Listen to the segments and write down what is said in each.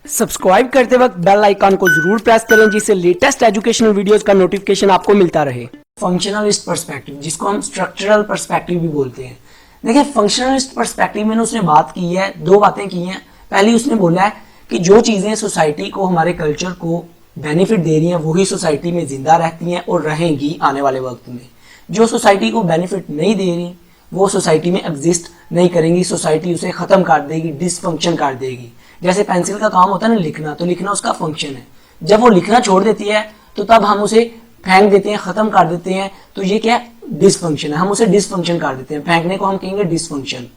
Subscribe करते वक्त bell icon को जरूर प्रेस करें जिससे लेटेस्ट एजुकेशनल वीडियोस का नोटिफिकेशन आपको मिलता रहे। फंक्शनलिस्ट पर्सपेक्टिव, जिसको हम स्ट्रक्चरल पर्सपेक्टिव भी बोलते हैं। देखिए, फंक्शनलिस्ट पर्सपेक्टिव में उसने बात की है, दो बातें की हैं। पहली उसने बोला है कि जो चीज़ें सोसाइटी को, हमारे कल्चर को बेनिफिट दे रही हैं वही सोसाइटी में जिंदा रहती हैं और रहेंगी आने वाले वक्त में। जो सोसाइटी को बेनिफिट नहीं दे रही वो सोसाइटी में एग्जिस्ट नहीं करेंगी, सोसाइटी उसे खत्म कर देगी, डिसफंक्शन कर देगी। जैसे पेंसिल का काम होता है ना लिखना, तो लिखना उसका फंक्शन है। जब वो लिखना छोड़ देती है तो तब हम उसे फेंक देते हैं, खत्म कर देते हैं। तो ये क्या है? डिसफंक्शन है। हम उसे डिसफंक्शन कर देते हैं। फेंकने को हम कहेंगे डिसफंक्शन,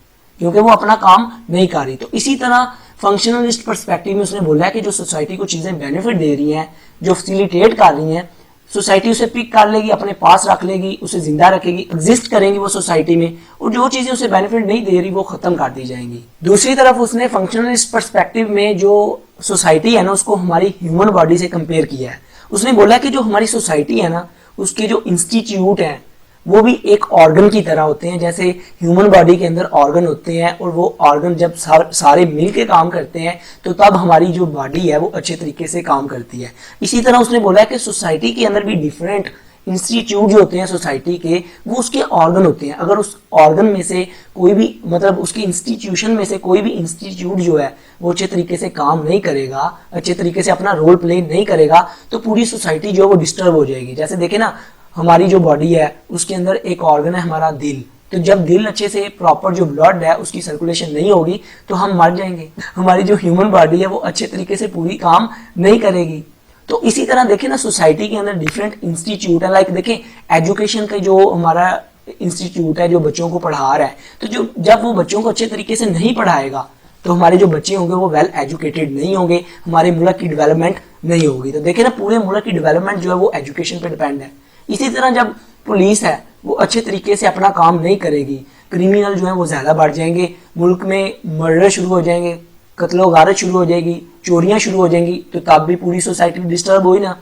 क्योंकि वो अपना काम नहीं कर रही। तो इसी तरह फंक्शनलिस्ट पर्सपेक्टिव में उसने बोला है कि जो सोसाइटी को चीजें बेनिफिट दे रही हैं, जो फैसिलिटेट कर रही हैं, सोसाइटी उसे पिक कर लेगी, अपने पास रख लेगी, उसे जिंदा रखेगी, एग्जिस्ट करेंगी वो सोसाइटी में। और जो चीजें उसे बेनिफिट नहीं दे रही वो खत्म कर दी जाएंगी। दूसरी तरफ उसने फंक्शनलिस्ट पर्सपेक्टिव में जो सोसाइटी है ना, उसको हमारी ह्यूमन बॉडी से कंपेयर किया है। उसने बोला कि जो हमारी सोसाइटी है ना, उसके जो इंस्टीट्यूट है वो भी एक ऑर्गन की तरह होते हैं। जैसे ह्यूमन बॉडी के अंदर ऑर्गन होते हैं और वो ऑर्गन जब सारे मिल के काम करते हैं तो तब हमारी जो बॉडी है वो अच्छे तरीके से काम करती है। इसी तरह उसने बोला है कि सोसाइटी के अंदर भी डिफरेंट इंस्टीट्यूट जो होते हैं सोसाइटी के, वो उसके ऑर्गन होते हैं। अगर उस ऑर्गन में से कोई भी, मतलब उसके इंस्टीट्यूशन में से कोई भी इंस्टीट्यूट जो है वो अच्छे तरीके से काम नहीं करेगा, अच्छे तरीके से अपना रोल प्ले नहीं करेगा, तो पूरी सोसाइटी जो है वो डिस्टर्ब हो जाएगी। जैसे देखे ना, हमारी जो बॉडी है उसके अंदर एक ऑर्गन है हमारा दिल। तो जब दिल अच्छे से प्रॉपर जो ब्लड है उसकी सर्कुलेशन नहीं होगी तो हम मर जाएंगे। हमारी जो ह्यूमन बॉडी है वो अच्छे तरीके से पूरी काम नहीं करेगी। तो इसी तरह देखें ना, सोसाइटी के अंदर डिफरेंट इंस्टीट्यूट है। लाइक देखें, एजुकेशन का जो हमारा इंस्टीट्यूट है जो बच्चों को पढ़ा रहा है, तो जब वो बच्चों को अच्छे तरीके से नहीं पढ़ाएगा तो हमारे जो बच्चे होंगे वो वेल एजुकेटेड नहीं होंगे, हमारे मुल्क की डेवलपमेंट नहीं होगी। तो देखें ना, पूरे मुल्क की डेवलपमेंट जो है वो एजुकेशन पर डिपेंड है। इसी तरह जब पुलिस है वो अच्छे तरीके से अपना काम नहीं करेगी, क्रिमिनल जो है वो ज्यादा बढ़ जाएंगे, मुल्क में मर्डर शुरू हो जाएंगे, कत्लो गारत शुरू हो जाएगी, चोरियां शुरू हो जाएंगी, तो तब भी पूरी सोसाइटी डिस्टर्ब हुई ना।